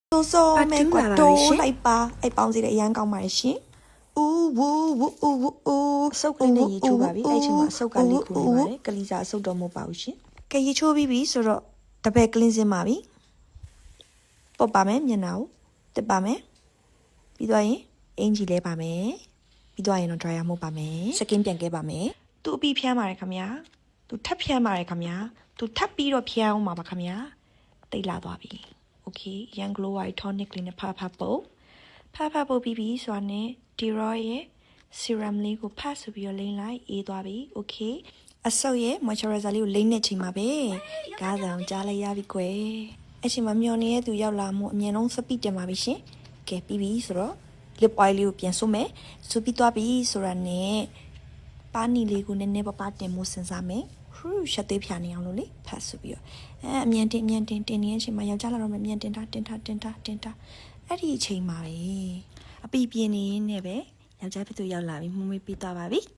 ဆိုမဲကွာတိုးလိုက်ပါအဲ့ပေါင်းစီတဲ့အရန်ကောင်းပါရှင်ဦးဝူဝူဝူဦးစုပ်ကလေးနဲ့ရေချိုးပါပြီအဲ့ချိန်မှာအစုပ်ကလေးခုနေပါတယ်ကလေးစားအစုပ်တော့မဟုတ်ပါဘူးရှင်ကရေချိုးပြီးပြီဆိုတော့တပည့်ကလင်းစင်းပါပြီပုတ်ပါမယ်မျက်နှာကိုတက်ပါမယ်ပြီးတော့ရင်အင်ဂျီလဲပါမယ်ပြီးတော့ရင်တော့ dryer မှုတ်ပါမယ်စကင်ပြန်ခဲ့ပါမယ်သူအပြီးဖျန်းပါတယ်ခင်ဗျာသူထပ်ဖျန်းပါတယ်ခင်ဗျာသူထပ်ပြီးတော့ဖျန်းအောင်ပါခင်ဗျာတိတ်လာသွားပြီโอเคရန် glow white tonic လေးနဲ့ဖဖပုတ်ပြီးပြီဆိုတော့ Dior ရဲ့ serum လေးကိုဖတ်ဆိုပြီးတော့လိမ့်လိုက်အေးသွားပြီโอเคအဆုပ်ရဲ့ moisturizer လေးကိုလိမ့်နေချိန်မှာပဲကားဆောင်ကြားလိုက်ရပြီကွယ်အဲ့ချိန်မှာမျောနေတဲ့သူရောက်လာမှုအမြင်လုံးစပီတင်ပါပြီရှင်ကဲပြီးပြီဆိုတော့ lip oil လေးကိုပြန်ဆုပ်မယ်ဆုပ်ပြီးသွားပြီဆိုတာနဲ့ပါနီလေးကိုနည်းနည်းပပတင်မှုစဉ်းစားမယ်ဟူးရှက်သေးဖြာနေအောင်လို့လေဖတ်ဆိုပြီးတော့အမြန်တင်နေတဲ့အချိန်မှာယောက်ျားလာတော့မှမြန်တင်တာအဲ့ဒီအချိန်မှာပဲအပီပြင်းနေနေပဲယောက်ျားဖြစ်သူရောက်လာပြီမှုမေးပြီးသွားပါပြီ